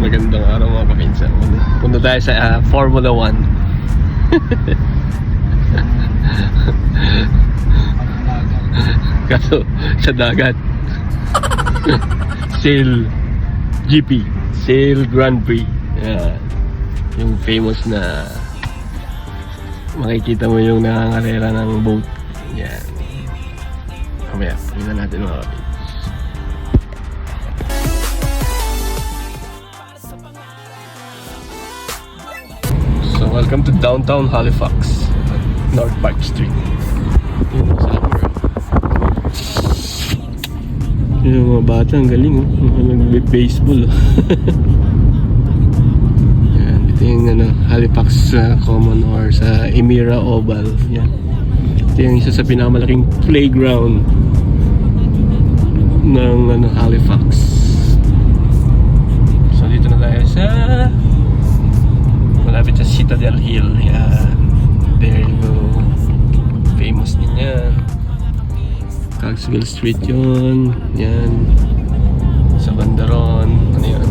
Magandang araw mga kapinsan. Punta tayo sa Formula 1. Kaso sa dagat. Sail GP, Sail Grand Prix. Yung famous na makikita mo yung nangangarera ng boat. Yan. Kamaya, tingnan natin mga kapinsan. Welcome to downtown Halifax, North Park Street. Yung mga bata, ang galing, nag-baseball. Yan, ito yung Halifax Common or sa Emira Oval. Yan. Ito yung isa sa pinakamalaking playground ng Halifax. So dito na tayo sa malapit sa Citadel Hill. Yan. There you go. Famous din yan. Cogswell Street yun. Yan. Sa Bandaron. Ano yun?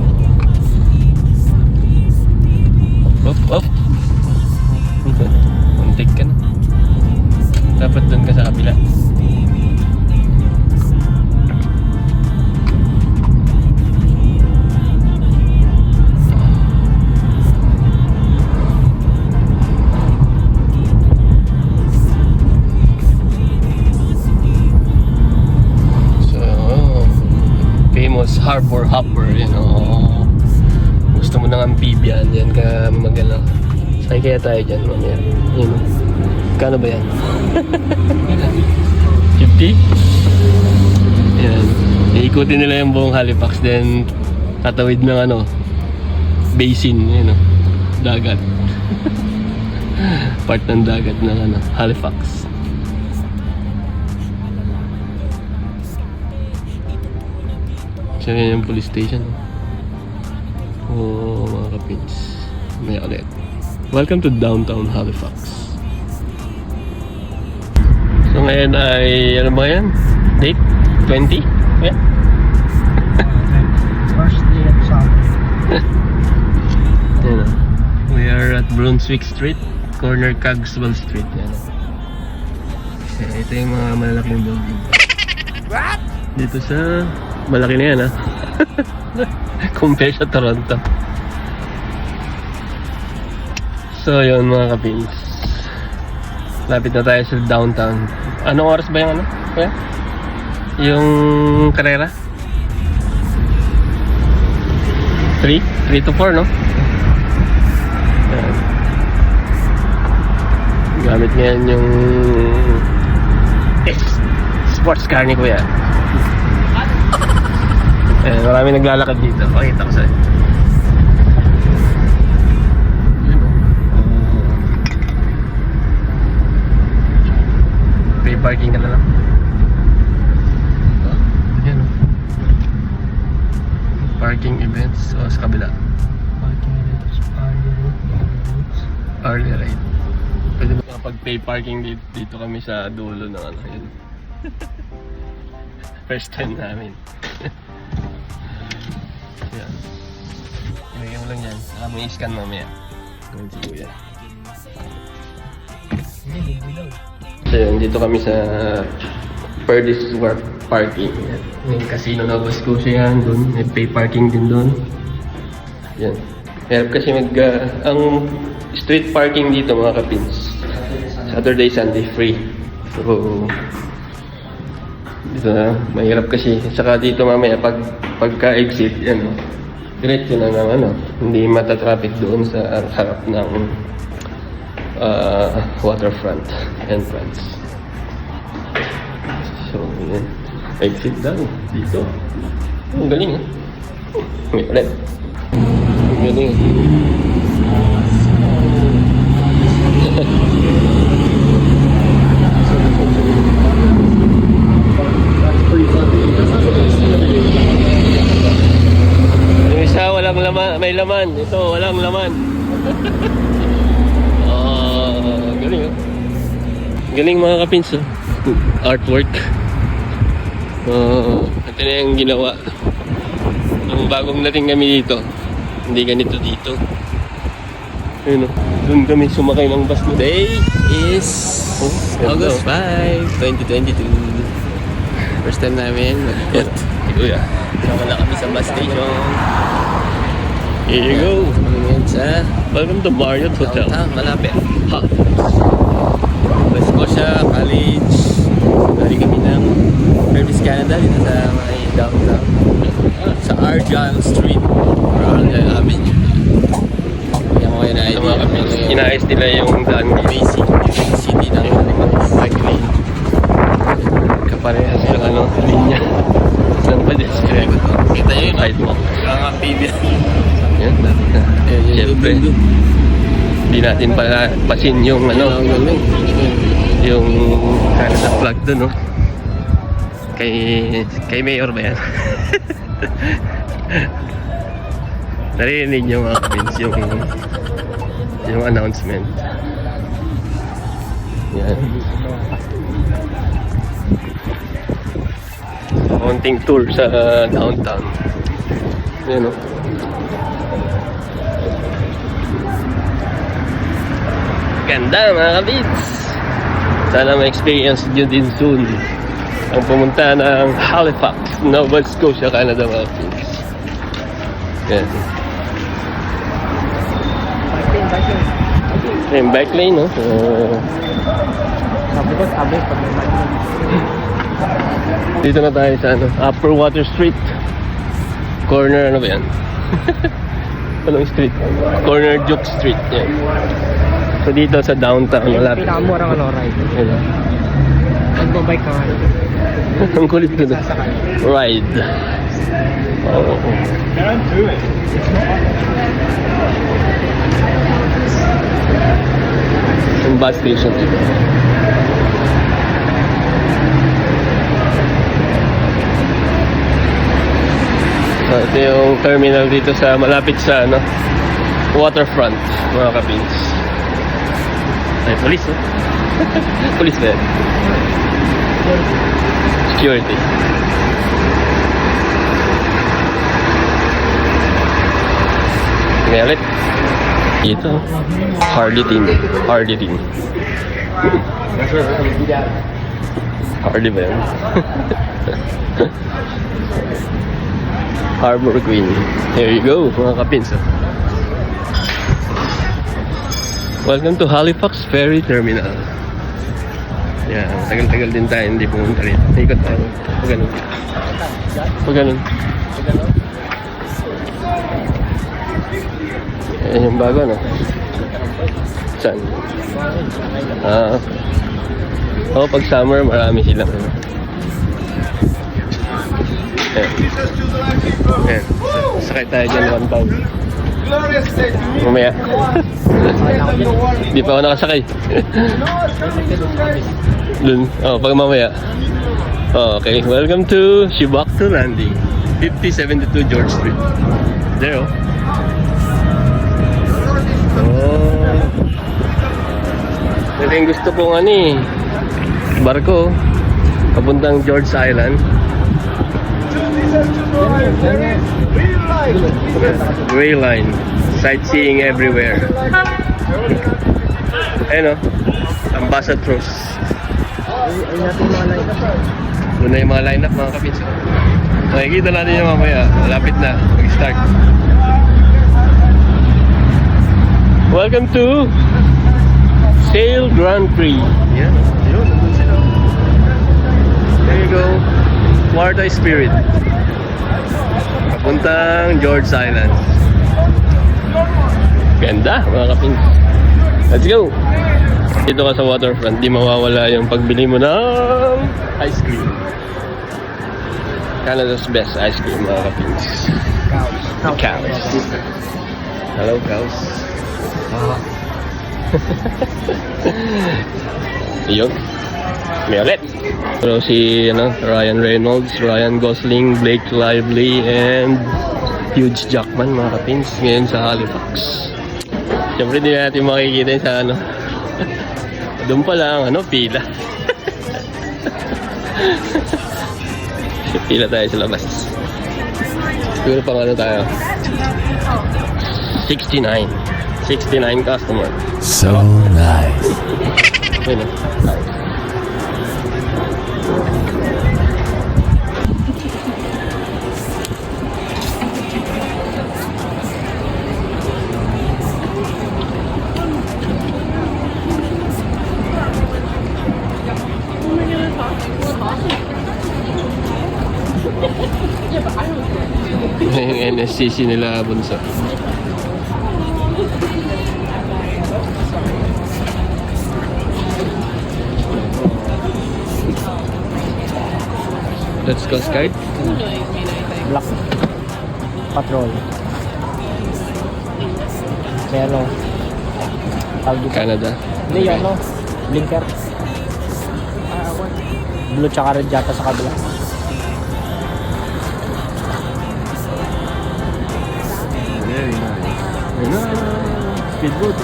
Up. Muntik ka na. Dapat dun ka sa kabila. Harbor hopper, you know. Gusto mo ng amphibian, yan ka magano. Sakay kaya tayo dyan mamaya. Yun. Kano ba yan? 50? Yan. Iikutin nila yung buong Halifax, then tatawid ng basin, you know, dagat. Part ng dagat ng Halifax. So yan yung police station. Oh, mga kapins. May ulit. Welcome to downtown Halifax. So ngayon ay, ano ba yan? Date? 20? Yeah. First day of summer. Yan. We are at Brunswick Street, corner Cogswell Street. Yan. Ito yung mga malalaking building. What? Dito sa malaki na yan, ha? Compare sa Toronto. So yun mga kapins, lapit na tayo sa downtown. Anong oras ba yung kaya? Yung karera? 3 to 4, no? Ayan. Gamit ngayon yung sports car ni Kuya. Marami naglalakad dito. Pakita ko sa'yo. Free parking ka na lang. Ayan o. Parking events. O, sa kabila. Parking events. Early ride. Pwede ba kapag-pay parking dito kami sa dulo ng yun. First time namin. Yan. Ibigay mo lang yan. Saka mo i-scan mamaya. Gawin si Kuya. So yun, dito kami sa Perdis Wharf Parking. Yan. May casino Nova Scotia yan dun. May pay parking din dun. Yan. Hirap kasi ang street parking dito mga kapins. Saturday, Sunday free. So dito na, mahirap kasi. Saka dito mamaya pagka-exit, yan o. Diretso na ng hindi matatraffic doon sa harap ng waterfront entrance. So, yan. Exit down dito. Ang galing, ha? May ulit. Ang galing. Yung isa walang laman, may laman. Ito walang laman. Galing, galing mga kapins, artwork. Ito na yung ginawa. Ang bagong dating kami dito. Hindi ganito dito. Ayun o. Doon kami sumakay ng bus mo. Today is ganda, August 5, 2022. First time namin mag-put. Kuya. Sama na kami sa bus station. Here you go. Kami ngayon sa Welcome to Marriott Hotel. downtown, malapit. Ha. West Scotia College. Dari kami ng Service Canada dito sa may downtown. Sa Argyle Street. Or Argyle Avenue. Kaya mo kayo na Sa idea. mga kapits, inaayos nila yung daan dito. Basic city ng Halifax. Bike lane. Kaparehas yung ano, linya ng pedestrian. Kita nyo yun, Right mo. ang amphibian. Yan. Siyempre, hindi natin pala pasin yung ano, yung Canada flag doon, no? Kay Mayor ba yan? Narinig niyo mga kapins yung announcement. Yan. Konting tour sa downtown. Yan, no? Ganda mga kabits! Sana ma-experience nyo din soon ang pumunta ng Halifax, Nova Scotia, Canada mga kabits. Yan. Yung bike lane, no? Sabi ko, pag may bike lane. Dito na tayo sa ano, Upper Water Street. Corner, ano ba yan? Anong street? Corner Duke Street. Yan. So dito sa downtown, Yung malapit. pinakamurang ride. Yan. Nagbabike ka nga. Ang kulit ko na. Sasakay. Ride. Oo. Yung bus station dito. So, ito yung terminal dito sa malapit sa ano, waterfront, mga kapins. Ay, police, oh. Police ba yan? Security. Ngalit. Ito. Hardy team. Hardy team. Hardy ba yan? Harbor Queen. Here you go, mga kapins. Oh. Welcome to Halifax Ferry Terminal. Yan, tagal-tagal din tayo hindi pumunta rin. Ikot tayo. Pag ganun. Pag ganun. Ayan yung bago, no? Saan? Oo, pag summer, marami silang. Ano. Ayan. Ayan. Sakay tayo dyan 1,000. Mamaya. Di pa ako nakasakay. Dun. Oh, pag mamaya. Oh, okay. Welcome to Shibakto Landing. 5072 George Street. There, oh. Oh. Ito yung gusto kong ano eh. Barko. Papuntang George Island. Gray line. Sightseeing everywhere. Ayun o. Ambassadors. Ay natin yung mga line up. Doon na yung mga line-up mga kapits. Makikita natin yung mamaya. Malapit na. Mag-start. Welcome to Sail Grand Prix. Yan. Yun. Nandun sila. There you go. Florida Spirit. Papuntang George Island. Ganda mga kapins. Let's go! Dito ka sa waterfront, di mawawala yung pagbili mo ng ice cream. Canada's best ice cream mga kapins. Cows. Hello cows. Yun. May ulit. Pero si Ryan Reynolds, Ryan Gosling, Blake Lively, and Hugh Jackman mga kapins ngayon sa Halifax. Siyempre di natin makikita yun sa doon pa lang pila. Pila tayo sa labas. Siguro pang ano tayo? 69. 69 customer. So nice. Yun o. Yung NSCC nila bunso. Let's go Skype. Black. Patrol. May ano. Tawag dito. Canada. Hindi, ano. Blinker. Blue tsaka red yata sa kabila. Very nice. Ayun na. Speedboat.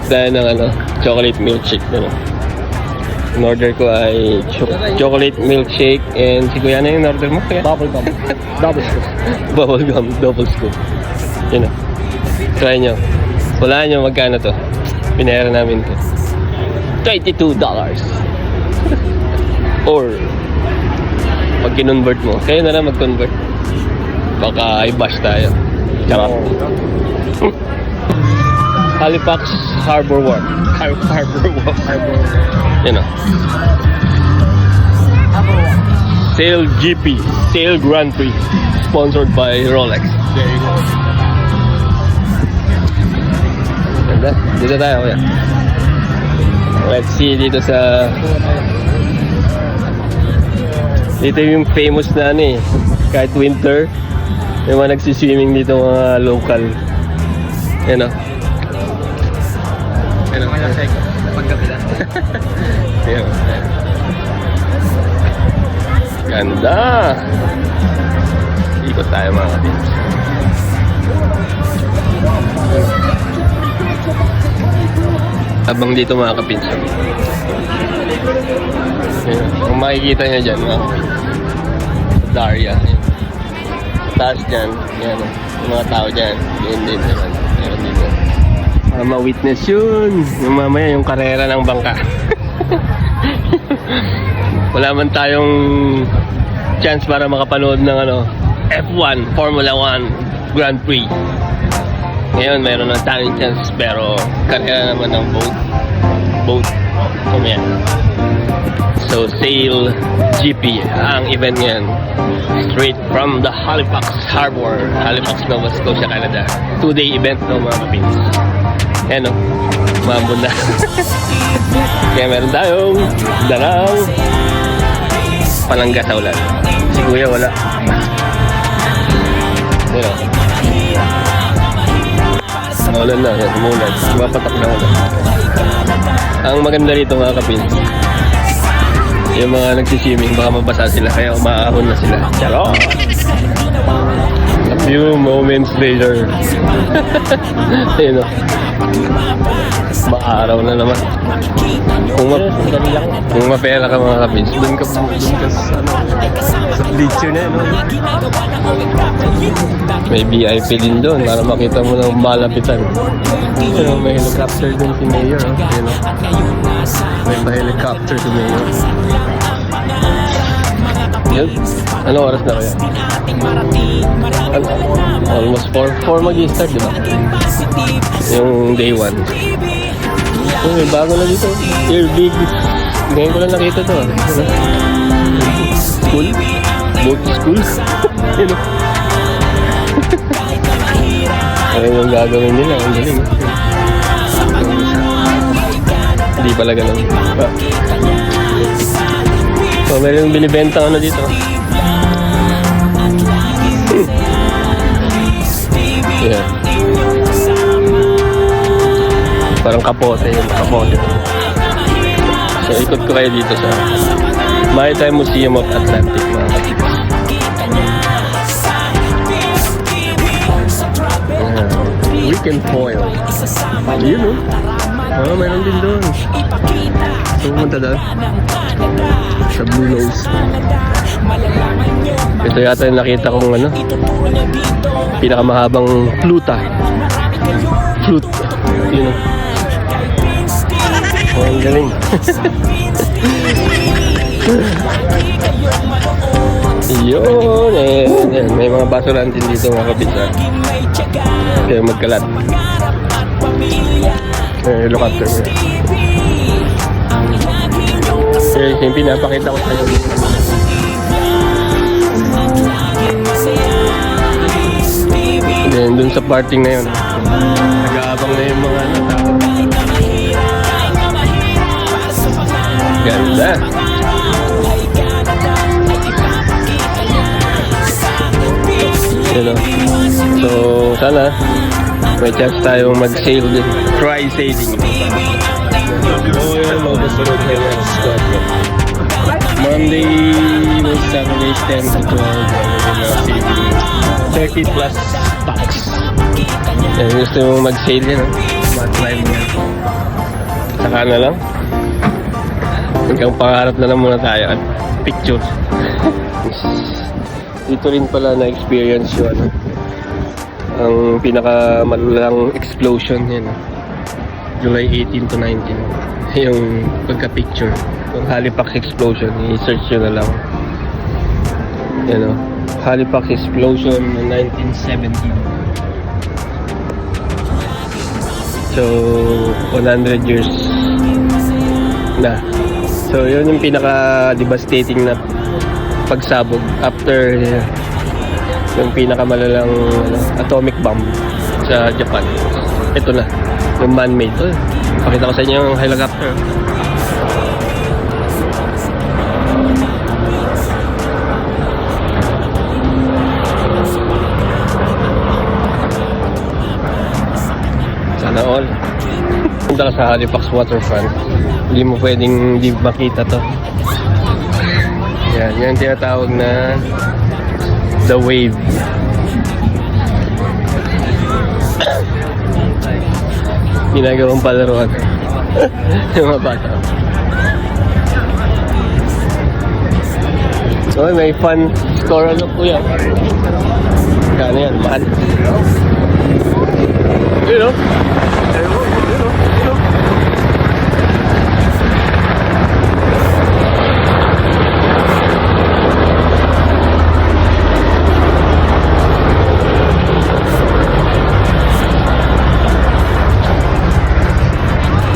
Dahil ng ano, chocolate milkshake. Ano. In order ko ay chocolate milkshake and si Kuya, ano yung order mo? Kuya? Bubble gum. Double scoop. Bubble gum, double scoop. Yun o. Try nyo. Walaan nyo magkano to. Pinera namin to. $22. Or, pag kinonvert mo, kayo na lang mag-convert. Baka i-bash tayo. Charot. Halifax Harbor Walk. Harbor Walk. Yun o. Sail GP. Sail Grand Prix. Sponsored by Rolex. There you go. Ganda. Dito tayo kuya. Let's see dito sa... Dito yung famous na ano eh. Kahit winter, may mga nagsiswimming dito mga local. Yan o. Yan o. Pagkabila. Yan. Ganda! Ikot tayo mga kapits. Habang dito mga kapits. Kung makikita nyo dyan mga Daria. Taas dyan. Yan. Yung mga tao dyan. Yun din. Meron dito. Ma-witness yun. Yung mamaya yung karera ng bangka. Wala man tayong chance para makapanood ng ano F1, Formula 1 Grand Prix. Ngayon mayroon na tayong chance pero karera naman ng boat. Kumaya. So Sail GP ang event ngayon. Straight from the Halifax Harbor, Halifax, Nova Scotia, Canada. 2-day event no mga kapins. Ayan o, maambon na. Kaya meron tayong dalang palangga sa ulan. Si Kuya wala. Ayan o. Ulan na, umulan. Mapatak na ulan. Ang maganda rito mga kapins, yung mga nagsiswimming baka mabasa sila kaya umaahon na sila. Charot! A few moments later. Ayun o. Maaraw na naman. Kung mapera ka mga kapins, dun ka sa bleacher na yun. No? May VIP din doon para makita mo ng malapitan. May helicopter dun si Mayor. May pa-helicopter si Mayor. Yun. Anong oras na kaya? Almost 4 mag-i-start, di ba? Yung day 1. Oh, may bago na dito. Air big. Ngayon ko lang nakita to. School? Boat school? Yun. Ayun yung gagawin nila. Ang galing. Hindi pala ganun. So, meron binibenta ano dito. Yeah. Parang kapote yun. Kapote. So, ikot ko kayo dito sa Maritime Museum of Atlantic mga kapatid. and foil. Yun o. Oh, meron din doon. So, pumunta doon. Sa Blue Nose. Ito yata yung nakita kong ano, pinakamahabang fluta. Flute. Yun o. Oh, ang galing. Yun eh. May mga basurahan din dito mga kabisa. Kaya magkalat. Helicopter. Kaya yung pinapakita ko sa'yo. Then dun sa parting na yun, nag-aabang na yung mga tao. Ganda. You know? So, sana may chance tayong mag-sail din. Try sailing. Oh, yun. Mag-sail kayo. Monday, Saturday, 10 to 12. 30 plus stocks. Yan, gusto mo mag-sail yan, no? Mag-try mo yan. Saka na lang. Hanggang pangarap na lang muna tayo at picture. Dito rin pala na-experience yung ano, ang pinakamalulang explosion yan. July 18 to 19. Yung pagka-picture. Yung Halifax explosion. I-search nyo na lang. Yan o. Halifax explosion ng 1917. So, 100 years na. So, yun yung pinaka-devastating na pagsabog after yung pinakamalalang atomic bomb sa Japan. Ito na, yung man-made. Oh, pakita ko sa inyo yung helicopter. Sana all. Punta ka sa Halifax waterfront. Hindi mo pwedeng hindi makita to. Yan, yan tinatawag na The Wave. Ginagawang palaruan. Yung mga bata. So, may fun store ano po yan. Kano yan? Mahal. You know?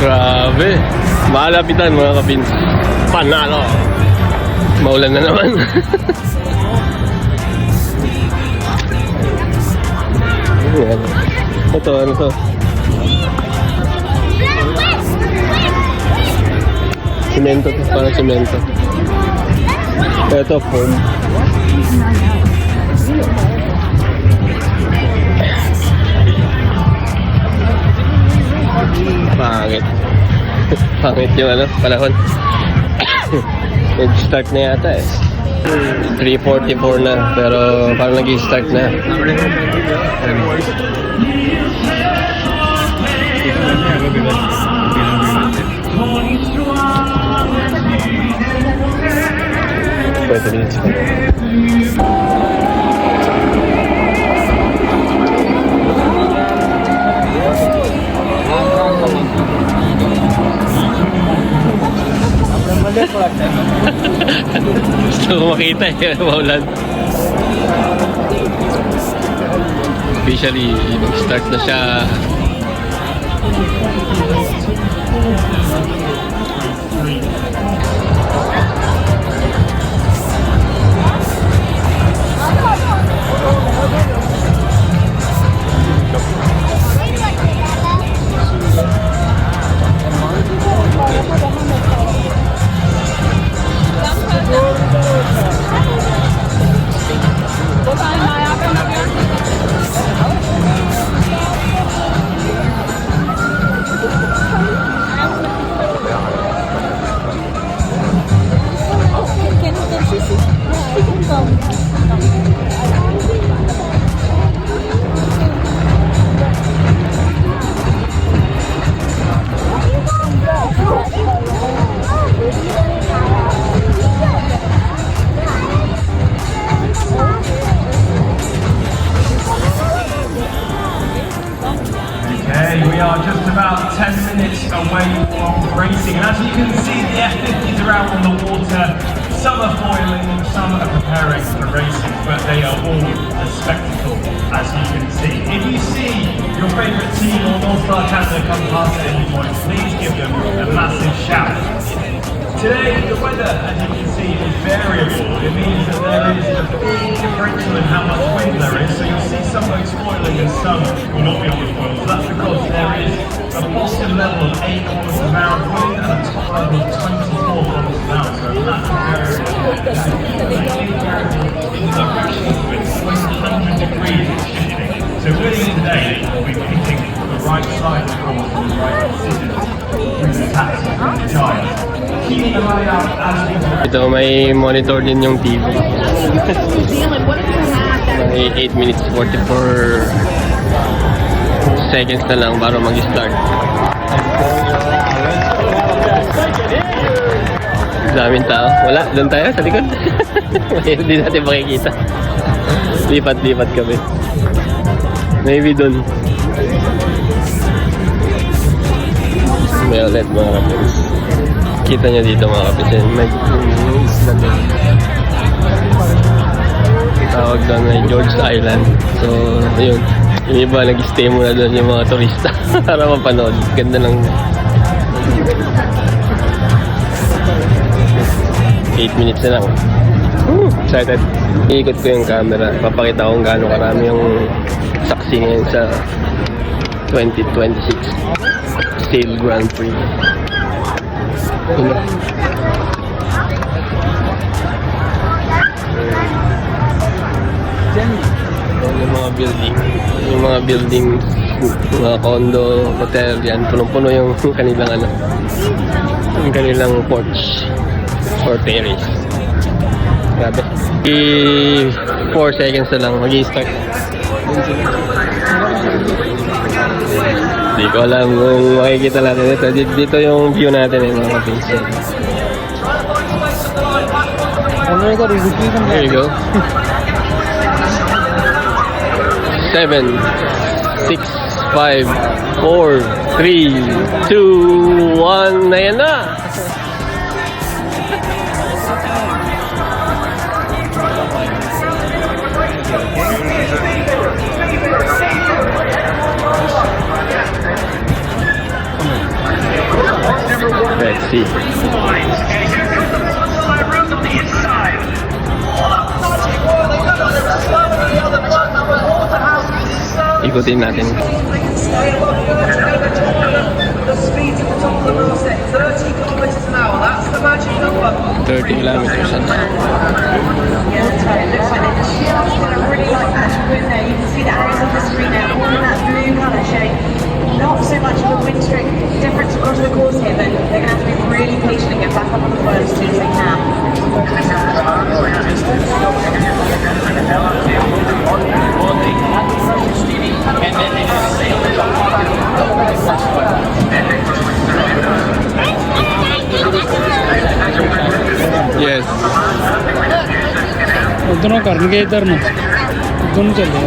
Grabe. Malapitan mga kabins. Panalo. Maulan na naman. Ito, ano to? Semento to, parang semento. Ito, foam. Pangit. Pangit yung ano, panahon. Nag-start na yata eh. 3:44 na, pero parang nag-start na. Pwede rin siya. Gusto ko makita eh, maulan. Officially, nag-start na siya. are just about 10 minutes away from racing, and as you can see, the F50s are out on the water. Some are foiling, some are preparing for racing, but they are all a spectacle, as you can see. If you see your favourite team or North Star Canada come past at any point, please give them a massive shout. Today, the weather, as you can see, is variable. It means that there is a big differential in how much wind there is. So you'll see some boats foiling and some will not be on the foils. That's because there is a bottom level of 8 kilometers an hour of wind and a top level of 24 kilometers an hour. So that's variable. In the direction of wind, 100 degrees it's shifting. So winning today will be picking the right side of the course and the right decision through the taxi and the giant. Keep an eye out as we Ito, may monitor din yung TV. May 8 minutes 44 seconds na lang para mag-start. Daming tao. Wala, doon tayo sa likod. Hindi natin makikita. Lipat-lipat kami. Maybe doon. May ulit mga kapatid. Kita nyo dito mga kapatid. May isla doon. Tawag doon ay George Island. So, yun. Yung iba nag-stay muna doon yung mga turista para mapanood. Ganda ng 8 minutes na lang. Excited. Iikot ko yung camera. Papakita ko kung gaano karami yung saksi ngayon sa 2026 Sail Grand Prix. Yun. Yung mga building. Yung mga buildings, mga condo, hotel, yan. Punong-puno yung kanilang ano. Yung kanilang porch or terrace. Grabe. 4 seconds na lang. Mag-i-start. Hindi ko alam kung makikita natin ito. Dito yung view natin mga kapatid. There you go. 7, 6, 5, 4, 3, 2, 1. Ayan na! Let's see. Ikutin natin. The speed to the top of the masthead, 30 kilometers an hour. That's the magic number. 30 kilometers an hour. Yeah, that's right. It looks like they just I really like that wind there. You can see the arrows on the screen there, all in that blue colour showing not so much of a wind strength difference across the course here, but they're going to have to be really patient and get back up on the foil as soon as they can. Yes. दोनों करने इधर ना दोनों चले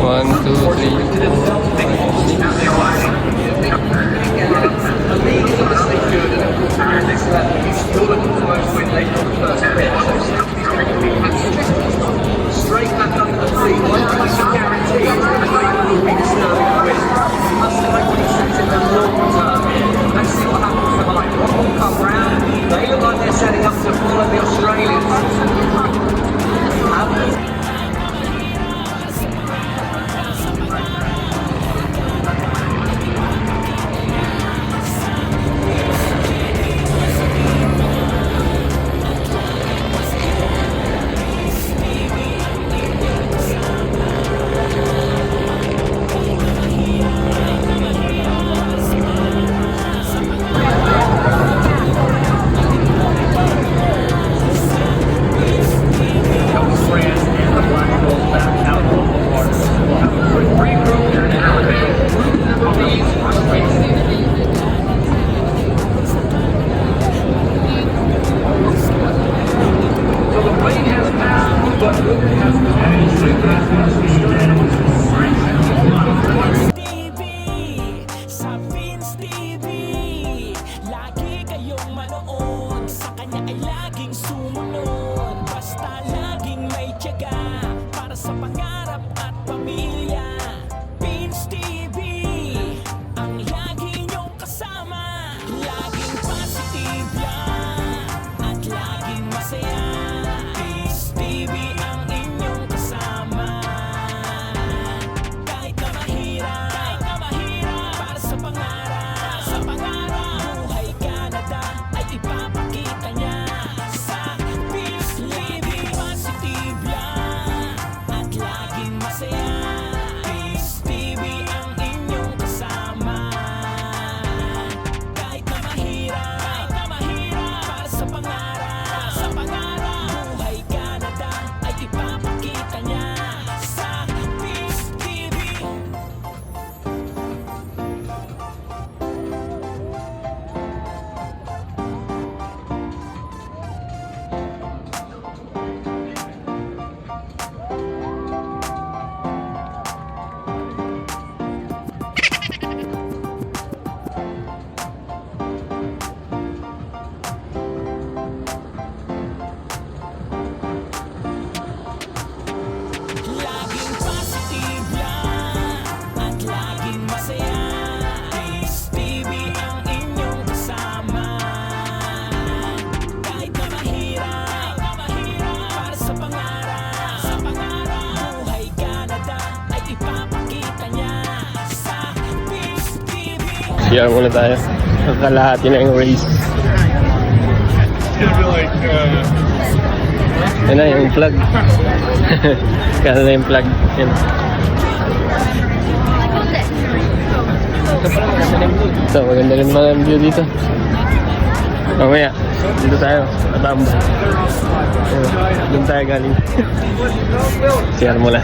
One, two, three. CR muna tayo. Kalahati na yung race. Yan na yung flag. Kaya na yung flag. Yan. So, maganda rin mga view dito. Mamaya, dito tayo. Atamba. Doon tayo galing. CR muna.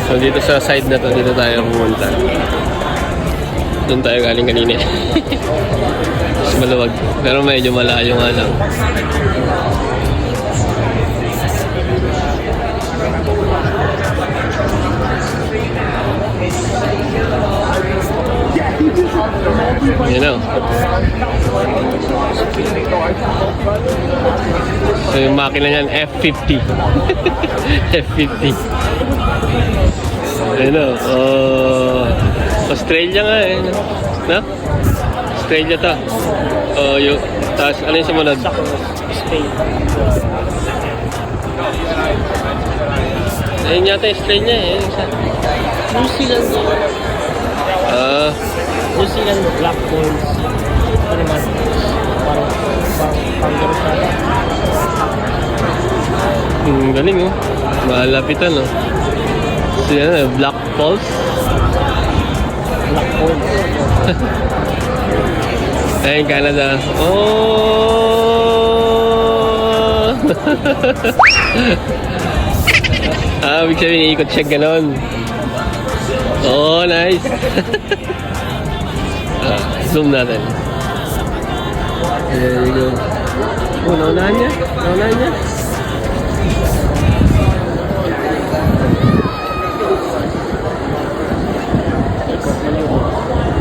So dito sa side na to, dito tayo pumunta. Doon tayo galing kanina. Mas maluwag. Pero medyo malayo nga lang. You know. So yung makina niyan F50. F50. Ano, Australia nga eh. No? Australia to. Yung, tapos ano yung sumunod? Spain. Ayun yata Australia eh. New Zealand. New Zealand Black Bulls. Ito naman. Parang panggaros na. Galing oh. Malapitan oh. So yan, Black Pulse. Black Pulse. Ayun, Canada. Oh! Ibig sabihin, ikot siya ganon. Oh, nice. Zoom natin. There you go. Oh, naunahan niya? Naunahan niya?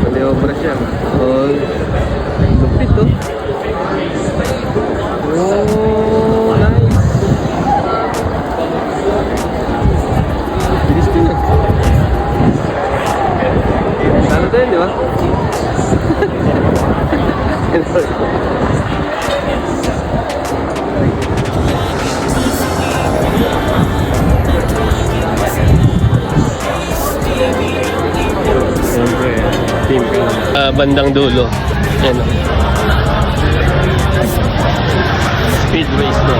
Maniobra siya. Oh, lupit oh. Oh, nice. Bilis din eh. Ano to yun, di ba? Bandang dulo. Yan. Speed race na.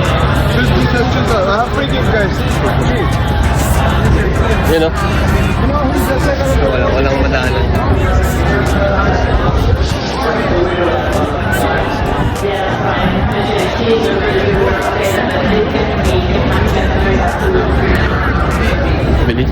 Yan o. Walang madaanan. Bilis.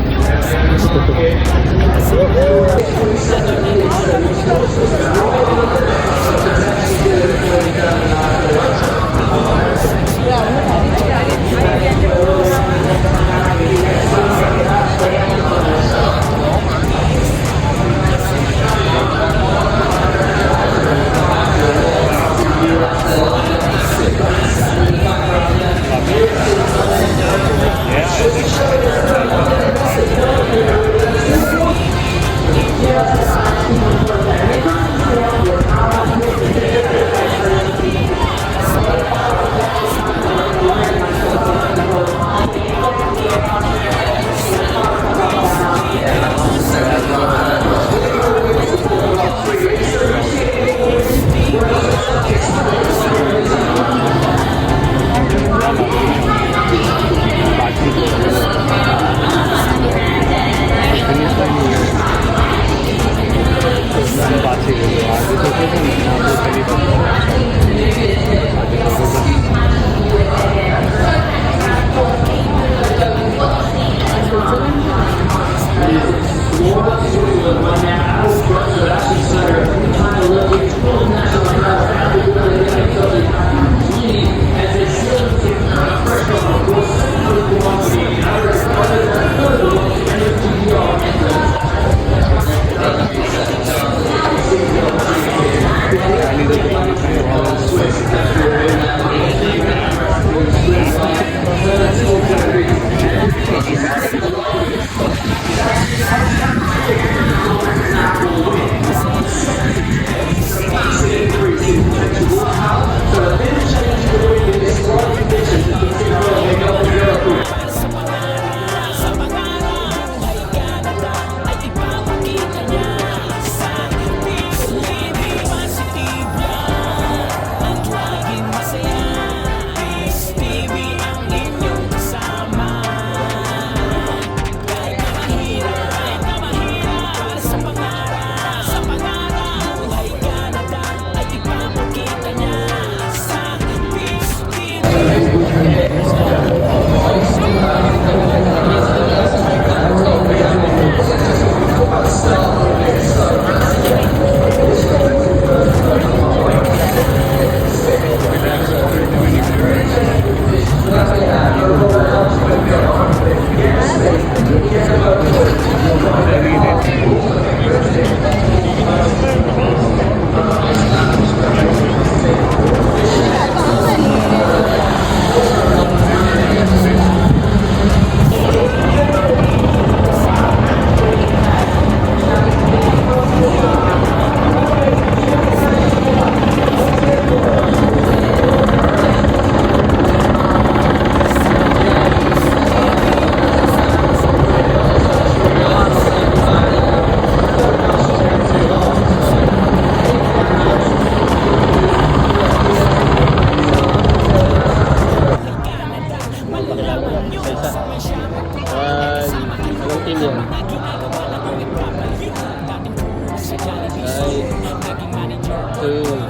Canada.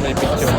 May picture.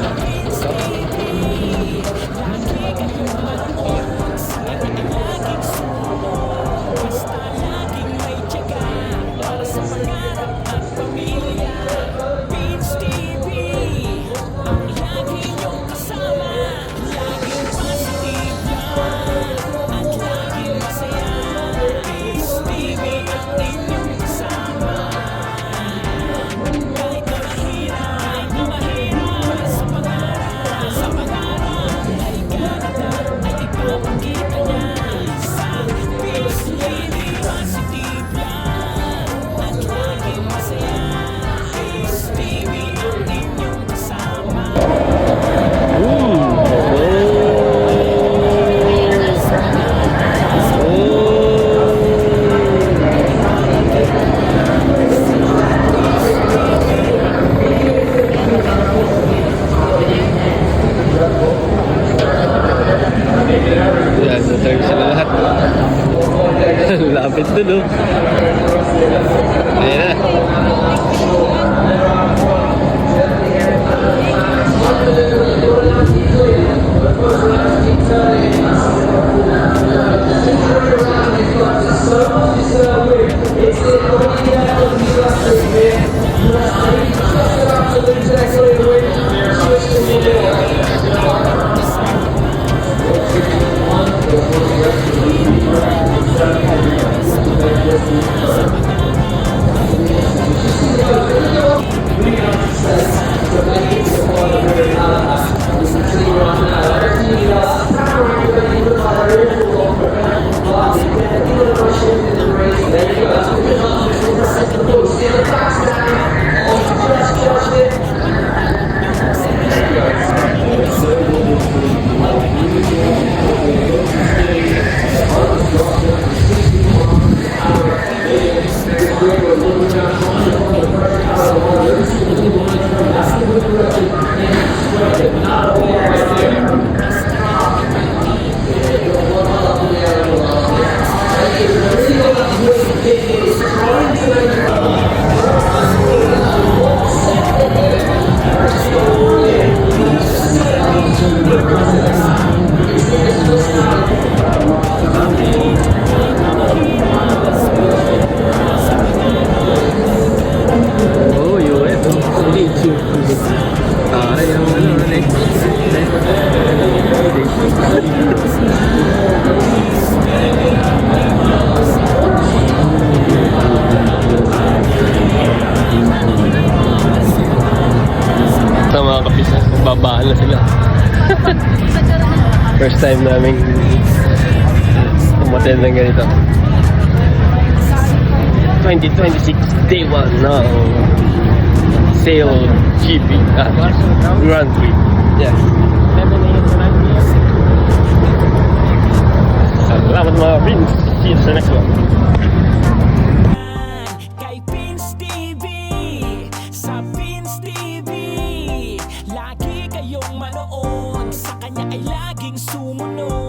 Yan, natag sila lahat. Lapit dun, oh. Ayan na. Oh, US. Yung ano, ito mga kapisa, babaan na sila. First time namin umaten ng ganito. 2026 day 1 ng Sail GP Grand Prix. Yes. Salamat mga Vince. See you sa next one. Kay Vince TV, sa Vince TV, lagi kayong manood, sa kanya ay laging sumunod.